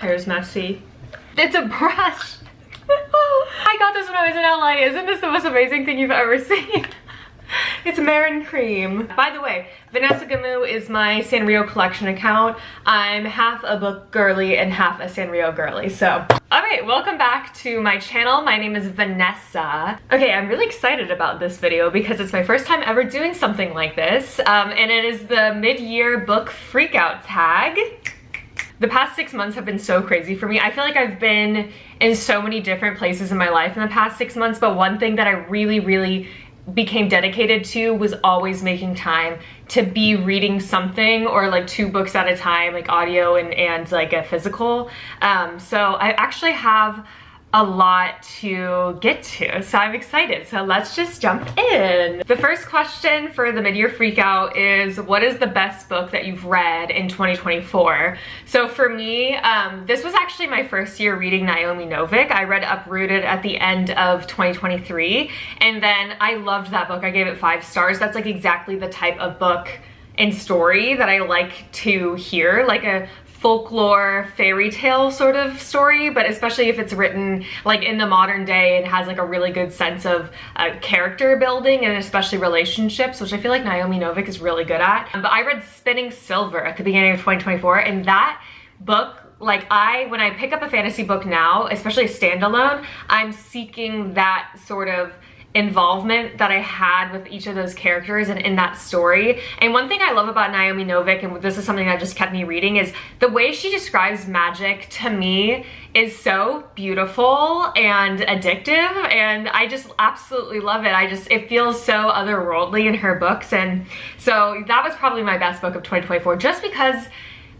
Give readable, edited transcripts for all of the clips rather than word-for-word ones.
hair's messy. It's a brush. I got this when I was in LA. Isn't this the most amazing thing you've ever seen? It's Marin Cream. By the way, Vanessa Gamu is my Sanrio collection account. I'm half a book girly and half a Sanrio girly, so. Alright, welcome back to my channel. My name is Vanessa. Okay, I'm really excited about this video because it's my first time ever doing something like this, and it is the mid-year book freakout tag. The past 6 months have been so crazy for me. I feel like I've been in so many different places in my life in the past 6 months, but one thing that I really became dedicated to was always making time to be reading something, or like 2 books at a time, like audio and like a physical. So I actually have a lot to get to, so I'm excited. So let's just jump in. The first question for the mid-year freakout is, what is the best book that you've read in 2024? So for me, this was actually my first year reading Naomi Novik. I read Uprooted at the end of 2023, and then I loved that book. I gave it 5 stars. That's like exactly the type of book and story that I like to hear, like a folklore fairy tale sort of story, but especially if it's written like in the modern day and has like a really good sense of character building and especially relationships, which I feel like Naomi Novik is really good at. But I read Spinning Silver at the beginning of 2024, and that book, like when I pick up a fantasy book now, especially a standalone, I'm seeking that sort of involvement that I had with each of those characters and in that story. And one thing I love about Naomi Novik, and this is something that just kept me reading, is the way she describes magic to me is so beautiful and addictive, and I just absolutely love it. It feels so otherworldly in her books, and so that was probably my best book of 2024, just because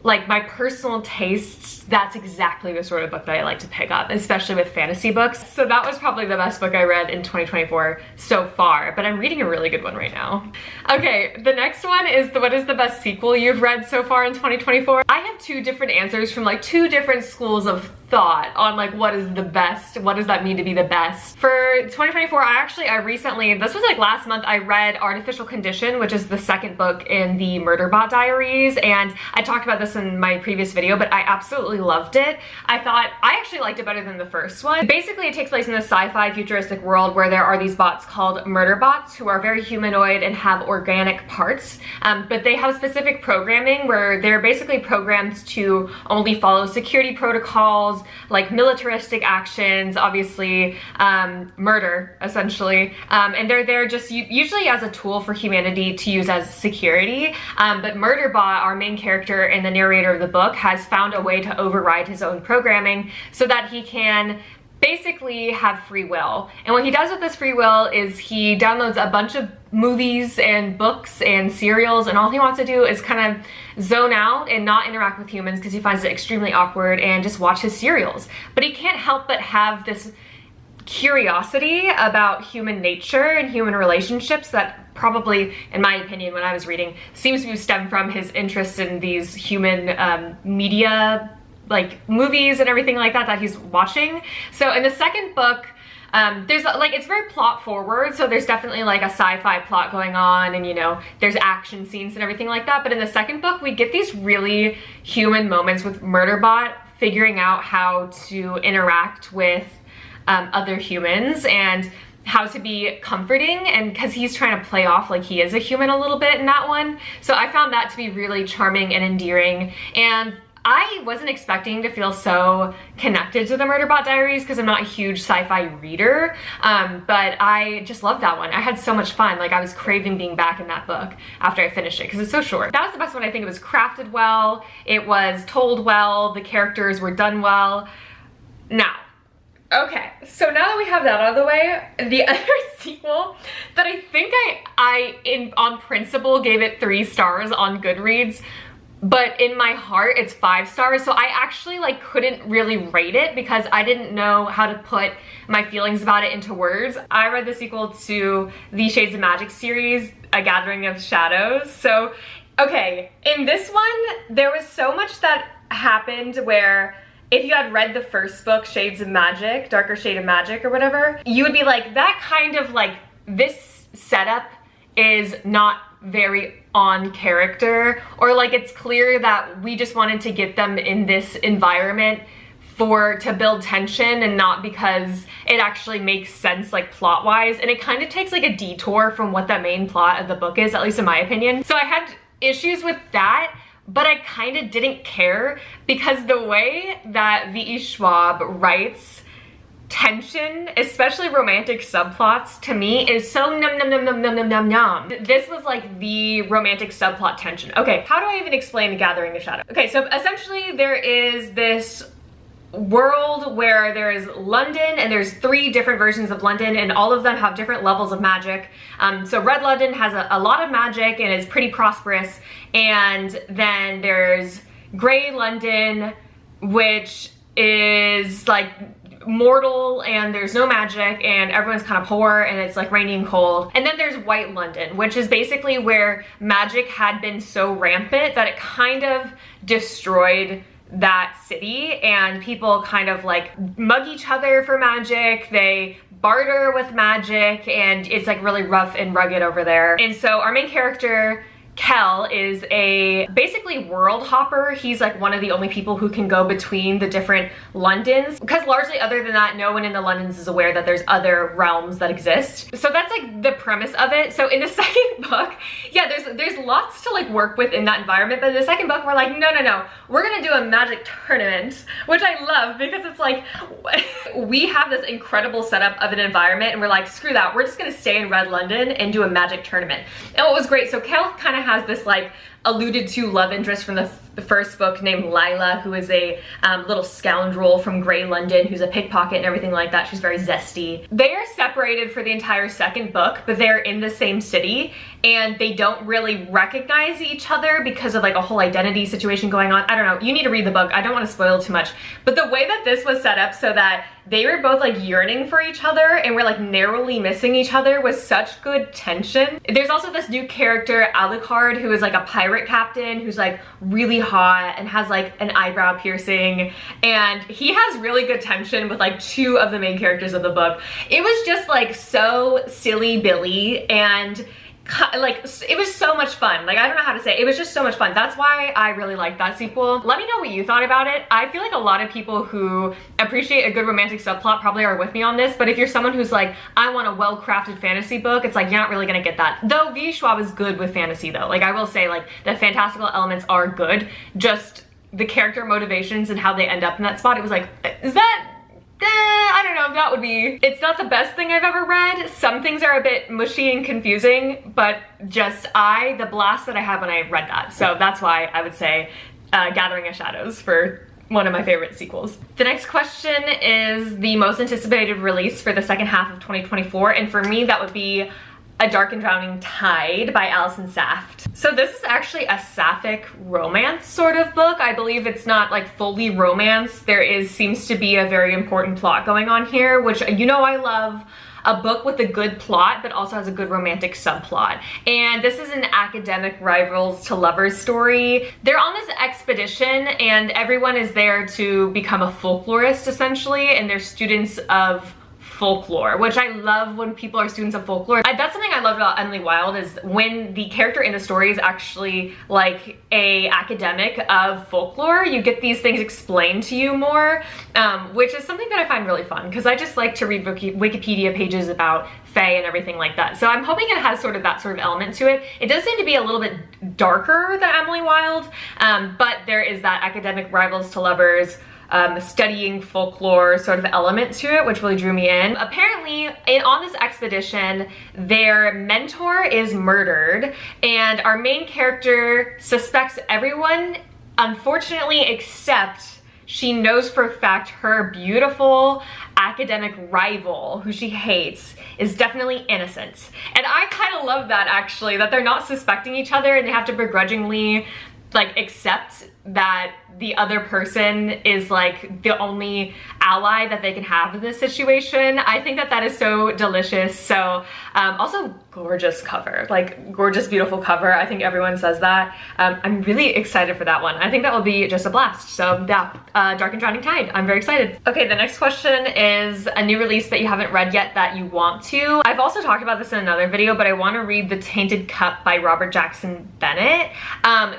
like my personal tastes, that's exactly the sort of book that I like to pick up, especially with fantasy books. So that was probably the best book I read in 2024 so far, but I'm reading a really good one right now. Okay, the next one is what is the best sequel you've read so far in 2024? I have 2 different answers from like 2 different schools of thought on like what is the best, what does that mean to be the best. For 2024, I recently, this was like last month, I read Artificial Condition, which is the 2nd book in the Murderbot Diaries, and I talked about this in my previous video, but I absolutely loved it. I actually liked it better than the first one. Basically, it takes place in a sci-fi futuristic world where there are these bots called Murderbots who are very humanoid and have organic parts, but they have specific programming where they're basically programmed to only follow security protocols, like militaristic actions, obviously murder, essentially, and they're there just usually as a tool for humanity to use as security, but Murderbot, our main character and the narrator of the book, has found a way to override his own programming so that he can basically have free will. And what he does with this free will is he downloads a bunch of movies and books and serials, and all he wants to do is kind of zone out and not interact with humans because he finds it extremely awkward, and just watch his serials. But he can't help but have this curiosity about human nature and human relationships that probably, in my opinion, when I was reading, seems to stem from his interest in these human media, like movies and everything like that he's watching. So in the 2nd book, there's like, it's very plot forward, so there's definitely like a sci-fi plot going on, and you know, there's action scenes and everything like that. But in the 2nd book, we get these really human moments with Murderbot figuring out how to interact with other humans and how to be comforting, and because he's trying to play off like he is a human a little bit in that one. So I found that to be really charming and endearing, and I wasn't expecting to feel so connected to the Murderbot Diaries because I'm not a huge sci-fi reader, but I just loved that one. I had so much fun. Like, I was craving being back in that book after I finished it because it's so short. That was the best one. I think it was crafted well, it was told well, the characters were done well. Now, okay, so now that we have that out of the way, the other sequel that I think I on principle gave it 3 stars on Goodreads, but in my heart it's 5 stars. So I actually like couldn't really rate it because I didn't know how to put my feelings about it into words. I read the sequel to the Shades of Magic series, A Gathering of Shadows. So, okay, in this one, there was so much that happened where if you had read the first book, Shades of Magic, Darker Shade of Magic or whatever, you would be like, that kind of like, this setup is not very on character, or like it's clear that we just wanted to get them in this environment to build tension and not because it actually makes sense like plot wise, and it kind of takes like a detour from what the main plot of the book is, at least in my opinion. So I had issues with that, but I kind of didn't care because the way that V.E. Schwab writes tension, especially romantic subplots, to me is so num num num num num num num num. This was like the romantic subplot tension. Okay, how do I even explain The Gathering of Shadows? Okay, so essentially there is this world where there is London, and there's 3 different versions of London, and all of them have different levels of magic. So Red London has a lot of magic and is pretty prosperous, and then there's Grey London, which is like mortal and there's no magic and everyone's kind of poor and it's like rainy and cold. And then there's White London, which is basically where magic had been so rampant that it kind of destroyed that city, and people kind of like mug each other for magic, they barter with magic, and it's like really rough and rugged over there. And so our main character, Kel, is a basically world hopper. He's like one of the only people who can go between the different Londons, because largely other than that, no one in the Londons is aware that there's other realms that exist. So that's like the premise of it. So in the second book, yeah, there's lots to like work with in that environment, but in the second book, we're like, no, we're gonna do a magic tournament, which I love because it's like, we have this incredible setup of an environment and we're like, screw that, we're just gonna stay in Red London and do a magic tournament. And what was great, so Kel kind of has this like alluded to love interest from the first book named Lila, who is a little scoundrel from Grey London who's a pickpocket and everything like that. She's very zesty. They are separated for the entire second book, but they're in the same city and they don't really recognize each other because of like a whole identity situation going on. I don't know, you need to read the book. I don't want to spoil too much, but the way that this was set up so that they were both like yearning for each other and were like narrowly missing each other was such good tension. There's also this new character, Alucard, who is like a pirate captain who's like really hot and has like an eyebrow piercing, and he has really good tension with like 2 of the main characters of the book. It was just like so silly Billy, and like it was so much fun. Like I don't know how to say it. It was just so much fun. That's why I really liked that sequel. Let me know what you thought about it. I feel like a lot of people who appreciate a good romantic subplot probably are with me on this, but if you're someone who's like, I want a well-crafted fantasy book, it's like you're not really gonna get that. Though V. Schwab is good with fantasy though. Like I will say, like the fantastical elements are good, just the character motivations and how they end up in that spot, it was like, is that I don't know if that would be, it's not the best thing I've ever read. Some things are a bit mushy and confusing, but just the blast that I had when I read that. So that's why I would say Gathering of Shadows for one of my favorite sequels. The next question is the most anticipated release for the second half of 2024, and for me that would be A Dark and Drowning Tide by Alison Saft. So this is actually a sapphic romance sort of book. I believe it's not like fully romance. There seems to be a very important plot going on here, which you know I love. A book with a good plot but also has a good romantic subplot. And this is an academic rivals to lovers story. They're on this expedition and everyone is there to become a folklorist essentially, and they're students of folklore, which I love when people are students of folklore. That's something I love about Emily Wilde, is when the character in the story is actually like a academic of folklore, you get these things explained to you more, which is something that I find really fun because I just like to read Wikipedia pages about fae and everything like that. So I'm hoping it has sort of that sort of element to it. It does seem to be a little bit darker than Emily Wilde, but there is that academic rivals to lovers, studying folklore sort of element to it, which really drew me in. Apparently, on this expedition, their mentor is murdered, and our main character suspects everyone, unfortunately, except she knows for a fact her beautiful academic rival, who she hates, is definitely innocent. And I kind of love that, actually, that they're not suspecting each other and they have to begrudgingly like accept that the other person is like the only ally that they can have in this situation. I think that that is so delicious. So also gorgeous cover, like gorgeous, beautiful cover. I think everyone says that. I'm really excited for that one. I think that will be just a blast. So yeah, Dark and Drowning Tide. I'm very excited. Okay, the next question is a new release that you haven't read yet that you want to. I've also talked about this in another video, but I want to read The Tainted Cup by Robert Jackson Bennett.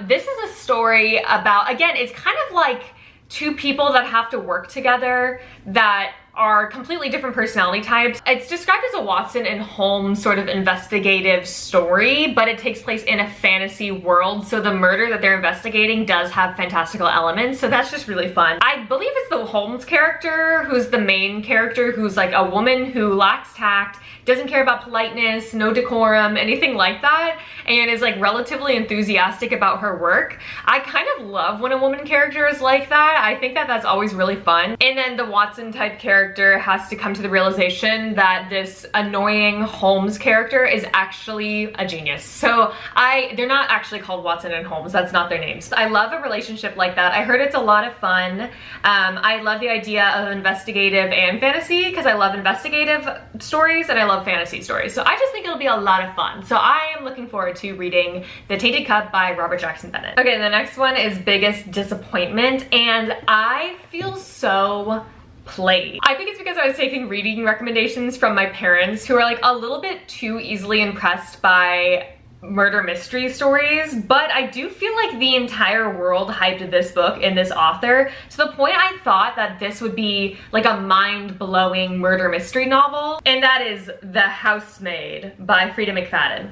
This is a story about, again, it's kind of like two people that have to work together that are completely different personality types. It's described as a Watson and Holmes sort of investigative story, but it takes place in a fantasy world. So the murder that they're investigating does have fantastical elements. So that's just really fun. I believe it's the Holmes character who's the main character, who's like a woman who lacks tact, doesn't care about politeness, no decorum, anything like that, and is like relatively enthusiastic about her work. I kind of love when a woman character is like that. I think that that's always really fun. And then the Watson type character has to come to the realization that this annoying Holmes character is actually a genius. So they're not actually called Watson and Holmes, that's not their names. I love a relationship like that. I heard it's a lot of fun. I love the idea of investigative and fantasy because I love investigative stories and I love fantasy stories. So I just think it'll be a lot of fun. So I am looking forward to reading The Tainted Cup by Robert Jackson Bennett. Okay, the next one is Biggest Disappointment, and I feel so played. I think it's because I was taking reading recommendations from my parents who are like a little bit too easily impressed by murder mystery stories, but I do feel like the entire world hyped this book and this author to the point I thought that this would be like a mind-blowing murder mystery novel, and that is The Housemaid by Frida McFadden.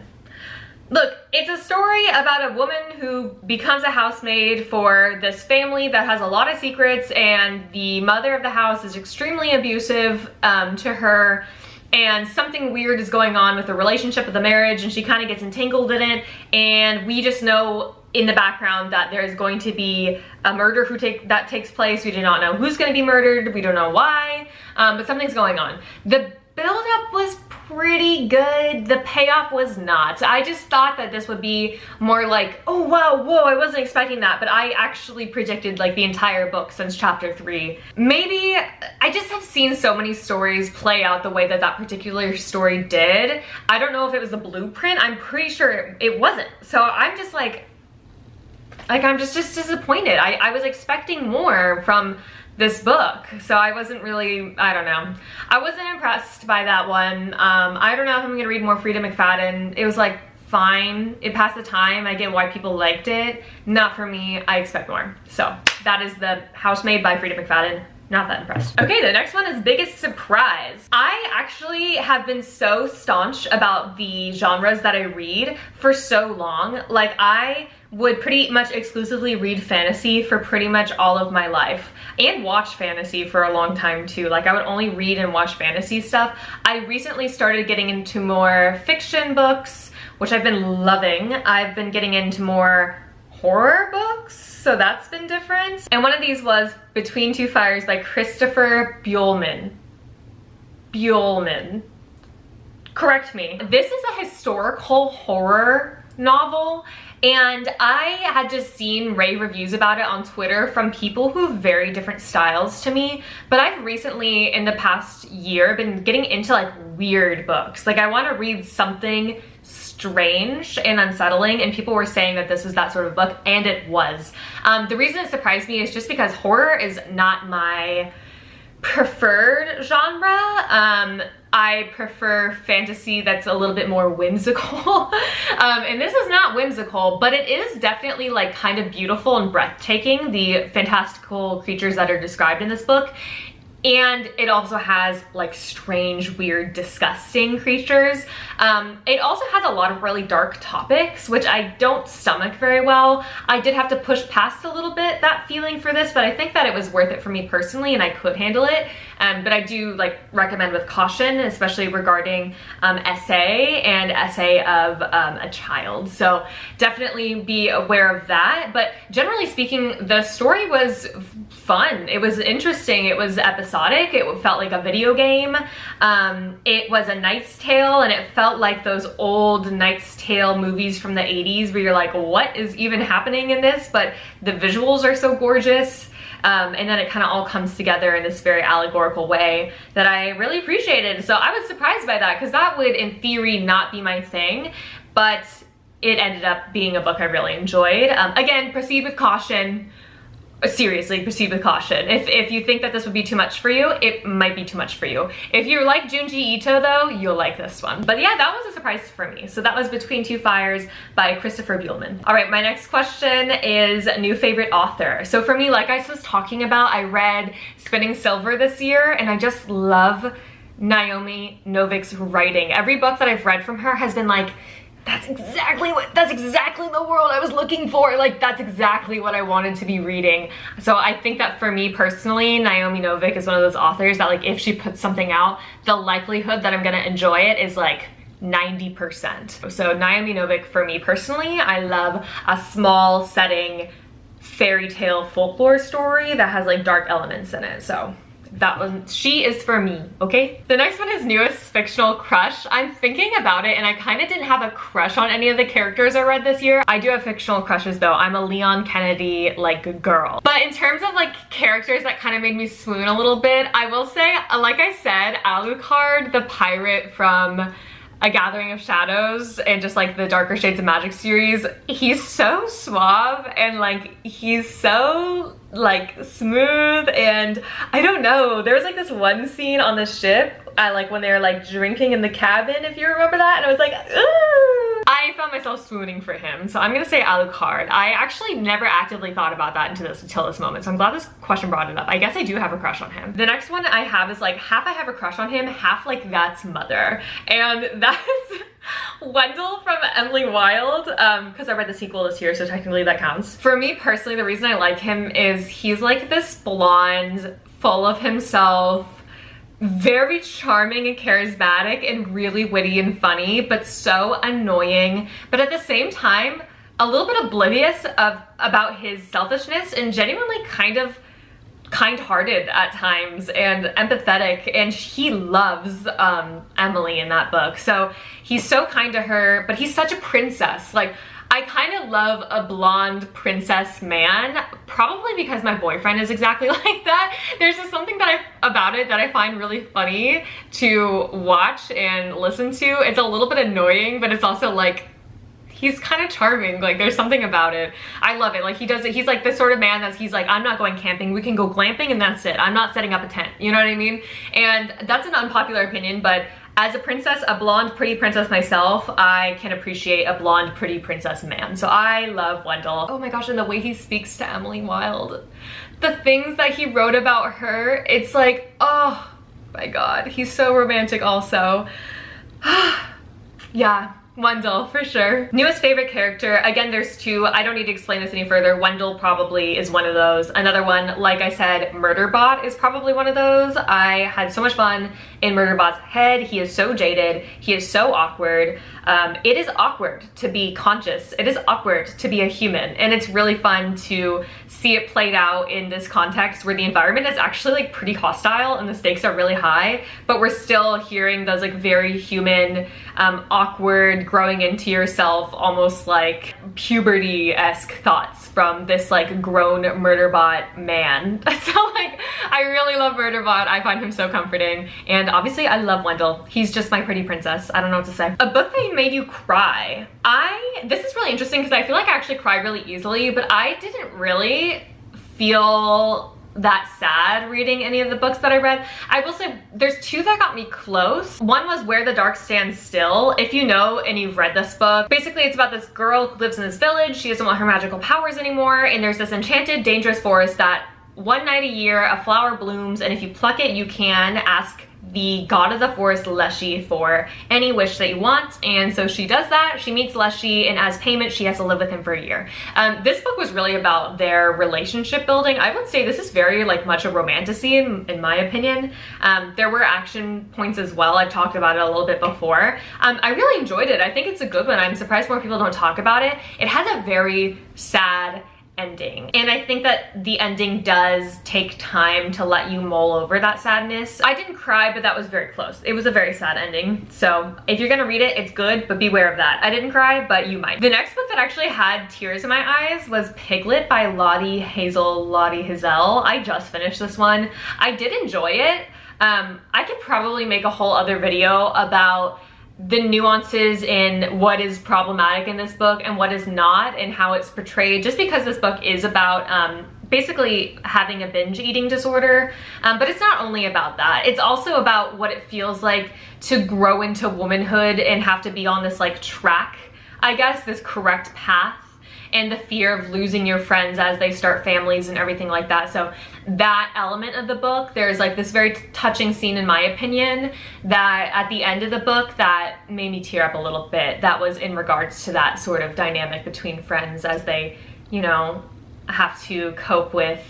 Look, it's a story about a woman who becomes a housemaid for this family that has a lot of secrets, and the mother of the house is extremely abusive to her, and something weird is going on with the relationship of the marriage, and she kind of gets entangled in it, and we just know in the background that there is going to be a murder that takes place. We do not know who's going to be murdered, we don't know why, but something's going on. The build-up was pretty good, the payoff was not. I just thought that this would be more like, oh wow, whoa, I wasn't expecting that, but I actually predicted like the entire book since chapter 3. Maybe I just have seen so many stories play out the way that that particular story did. I don't know if it was a blueprint, I'm pretty sure it wasn't. So I'm just like I'm just disappointed. I was expecting more from this book, so I wasn't really, I don't know. I wasn't impressed by that one. I don't know if I'm gonna read more Frida McFadden. It was like fine, it passed the time. I get why people liked it. Not for me, I expect more. So that is The Housemaid by Frida McFadden. Not that impressed. Okay, the next one is Biggest Surprise. I actually have been so staunch about the genres that I read for so long. Like I would pretty much exclusively read fantasy for pretty much all of my life, and watch fantasy for a long time too. Like I would only read and watch fantasy stuff. I recently started getting into more fiction books, which I've been loving. I've been getting into more horror books, so that's been different. And one of these was Between Two Fires by Christopher Buehlman. Buehlman. Correct me. This is a historical horror novel, and I had just seen rave reviews about it on Twitter from people who have very different styles to me, but I've recently, in the past year, been getting into like weird books. Like I want to read something strange and unsettling, and people were saying that this was that sort of book, and it was. The reason it surprised me is just because horror is not my preferred genre. I prefer fantasy that's a little bit more whimsical. And this is not whimsical, but it is definitely like kind of beautiful and breathtaking, the fantastical creatures that are described in this book. And it also has like strange, weird, disgusting creatures. It also has a lot of really dark topics, which I don't stomach very well. I did have to push past a little bit that feeling for this, but I think that it was worth it for me personally and I could handle it. But I do like recommend with caution, especially regarding essay and essay of a child. So definitely be aware of that. But generally speaking, the story was fun. It was interesting. It was episodic. episodic. It felt like a video game. It was a Knight's Tale, and it felt like those old Knight's Tale movies from the 80s where you're like, what is even happening in this? But the visuals are so gorgeous. And then it kind of all comes together in this very allegorical way that I really appreciated. So I was surprised by that, because that would in theory not be my thing, but it ended up being a book I really enjoyed. Again, proceed with caution. Seriously, proceed with caution. If you think that this would be too much for you, it might be too much for you. If you like Junji Ito though, you'll like this one. But yeah, that was a surprise for me. So that was Between Two Fires by Christopher Buehlman. All right, my next question is new favorite author. So for me, like I was talking about, I read Spinning Silver this year, and I just love Naomi Novik's writing. Every book that I've read from her has been like, that's exactly the world I was looking for. Like, that's exactly what I wanted to be reading. So I think that for me personally, Naomi Novik is one of those authors that, like, if she puts something out, the likelihood that I'm gonna enjoy it is like 90%. So Naomi Novik for me personally, I love a small setting fairy tale folklore story that has like dark elements in it. So that one, she is for me, okay? The next one is newest fictional crush. I'm thinking about it, and I kind of didn't have a crush on any of the characters I read this year. I do have fictional crushes though. I'm a Leon Kennedy like girl. But in terms of like characters that kind of made me swoon a little bit, I will say, like I said, Alucard, the pirate from A Gathering of Shadows and just like the Darker Shades of Magic series, he's so suave and like he's so like smooth, and I don't know, there was like this one scene on the ship, like when they were like drinking in the cabin, if you remember that, and I was like, ooh. I found myself swooning for him, so I'm gonna say Alucard. I actually never actively thought about that until this moment, so I'm glad this question brought it up. I guess I do have a crush on him. The next one I have is like half I have a crush on him, half like that's Mother, and that's Wendell from Emily Wilde, because I read the sequel this year, so technically that counts. For me personally, the reason I like him is he's like this blonde, full of himself, very charming and charismatic and really witty and funny, but so annoying, but at the same time a little bit oblivious about his selfishness and genuinely kind of kind-hearted at times and empathetic, and he loves Emily in that book. So he's so kind to her, but he's such a princess. Like, I kind of love a blonde princess man, probably because my boyfriend is exactly like that. There's just something about it that I find really funny to watch and listen to. It's a little bit annoying, but it's also like, he's kind of charming. Like, there's something about it. I love it. Like, he does it. He's like this sort of man that he's like, I'm not going camping. We can go glamping and that's it. I'm not setting up a tent. You know what I mean? And that's an unpopular opinion, but as a princess, a blonde, pretty princess myself, I can appreciate a blonde, pretty princess man. So I love Wendell. Oh my gosh, and the way he speaks to Emily Wilde. The things that he wrote about her, it's like, oh my God, he's so romantic also. Yeah. Wendell, for sure. Newest favorite character, again, there's two. I don't need to explain this any further. Wendell probably is one of those. Another one, like I said, Murderbot is probably one of those. I had so much fun in Murderbot's head. He is so jaded. He is so awkward. It is awkward to be conscious. It is awkward to be a human. And it's really fun to see it played out in this context where the environment is actually like pretty hostile and the stakes are really high, but we're still hearing those like very human, awkward, growing into yourself, almost like puberty-esque thoughts from this like grown Murderbot man. So like, I really love Murderbot. I find him so comforting. And obviously I love Wendell. He's just my pretty princess. I don't know what to say. A book that made you cry. This is really interesting because I feel like I actually cry really easily, but I didn't really feel that sad reading any of the books that I read. I will say there's two that got me close. One was Where the Dark Stands Still. If you know and you've read this book, basically it's about this girl who lives in this village. She doesn't want her magical powers anymore, and there's this enchanted, dangerous forest that one night a year a flower blooms, and if you pluck it, you can ask the god of the forest, Leshy, for any wish that you want. And so she does that. She meets Leshy, and as payment, she has to live with him for a year. This book was really about their relationship building. I would say this is very like much a romantasy in my opinion. There were action points as well. I've talked about it a little bit before. I really enjoyed it. I think it's a good one. I'm surprised more people don't talk about it. It has a very sad ending. And I think that the ending does take time to let you mull over that sadness. I didn't cry, but that was very close. It was a very sad ending. So if you're gonna read it, it's good, but beware of that. I didn't cry, but you might. The next book that actually had tears in my eyes was Piglet by Lottie Hazel. I just finished this one. I did enjoy it. I could probably make a whole other video about the nuances in what is problematic in this book and what is not, and how it's portrayed, just because this book is about basically having a binge eating disorder. But it's not only about that. It's also about what it feels like to grow into womanhood and have to be on this like track, I guess, this correct path, and the fear of losing your friends as they start families and everything like that. So that element of the book, there's like this very touching scene, in my opinion, that at the end of the book that made me tear up a little bit. That was in regards to that sort of dynamic between friends as they, you know, have to cope with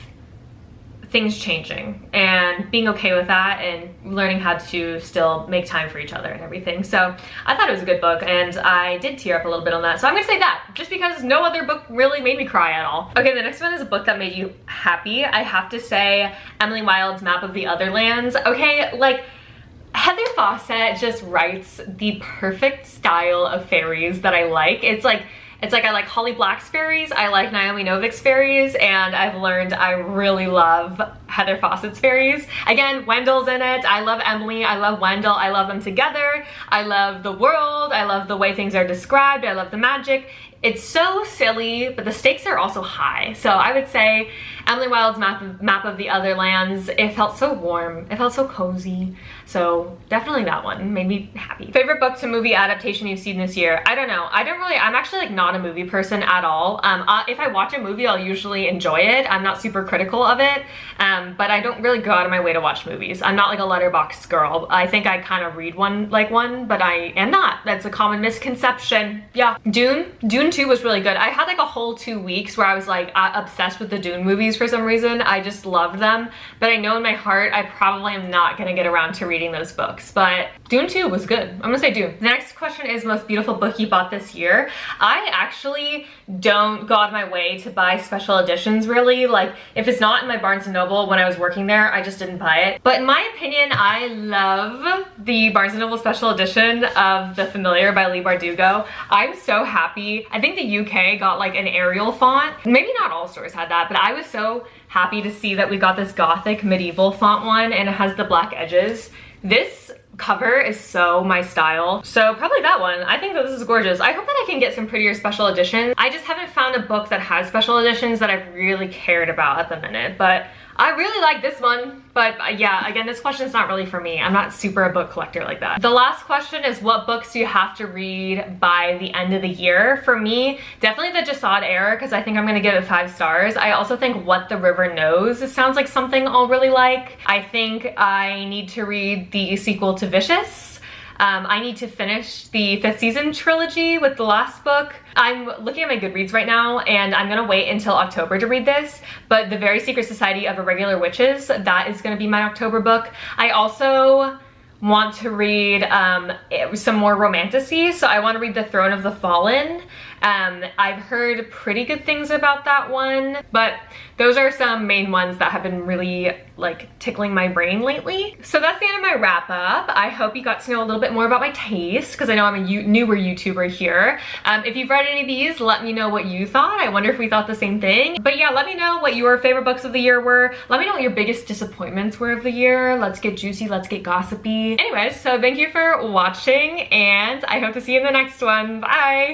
things changing and being okay with that, and learning how to still make time for each other and everything. So I thought it was a good book, and I did tear up a little bit on that. So I'm gonna say that, just because no other book really made me cry at all. Okay, the next one is a book that made you happy. I have to say Emily Wilde's Map of the Other Lands. Okay, like, Heather Fawcett just writes the perfect style of fairies that I like. It's like I like Holly Black's fairies, I like Naomi Novik's fairies, and I've learned I really love Heather Fawcett's fairies. Again, Wendell's in it. I love Emily, I love Wendell, I love them together. I love the world, I love the way things are described, I love the magic. It's so silly, but the stakes are also high. So I would say Emily Wilde's Map of the Other Lands, it felt so warm, it felt so cozy. So definitely that one made me happy. Favorite book to movie adaptation you've seen this year? I don't know. I'm actually like not a movie person at all. If I watch a movie, I'll usually enjoy it. I'm not super critical of it, but I don't really go out of my way to watch movies. I'm not like a Letterboxd girl. I think I kind of read one, but I am not. That's a common misconception. Yeah. Dune 2 was really good. I had like a whole 2 weeks where I was like obsessed with the Dune movies for some reason. I just loved them, but I know in my heart I probably am not gonna get around to reading those books, but Dune 2 was good. I'm gonna say Dune. The next question is most beautiful book you bought this year. I actually don't go out of my way to buy special editions, really. Like, if it's not in my Barnes & Noble when I was working there, I just didn't buy it. But in my opinion, I love the Barnes & Noble special edition of The Familiar by Leigh Bardugo. I'm so happy. I think the UK got like an Arial font. Maybe not all stores had that, but I was so happy to see that we got this gothic medieval font one, and it has the black edges. This cover is so my style, so probably that one. I think that this is gorgeous. I hope that I can get some prettier special editions. I just haven't found a book that has special editions that I've really cared about at the minute, but I really like this one. But yeah, again, this question's not really for me. I'm not super a book collector like that. The last question is, what books do you have to read by the end of the year? For me, definitely The Jasad Era, because I think I'm gonna give it 5 stars. I also think What the River Knows, it sounds like something I'll really like. I think I need to read the sequel to Vicious. I need to finish the 5th season trilogy with the last book. I'm looking at my Goodreads right now, and I'm gonna wait until October to read this, but The Very Secret Society of Irregular Witches, that is gonna be my October book. I also want to read some more romantasy, so I want to read The Throne of the Fallen. I've heard pretty good things about that one, but those are some main ones that have been really like tickling my brain lately. So that's the end of my wrap up. I hope you got to know a little bit more about my taste, because I know I'm a newer YouTuber here. If you've read any of these, let me know what you thought. I wonder if we thought the same thing. But yeah, let me know what your favorite books of the year were. Let me know what your biggest disappointments were of the year. Let's get juicy, let's get gossipy. Anyways, so thank you for watching, and I hope to see you in the next one. Bye!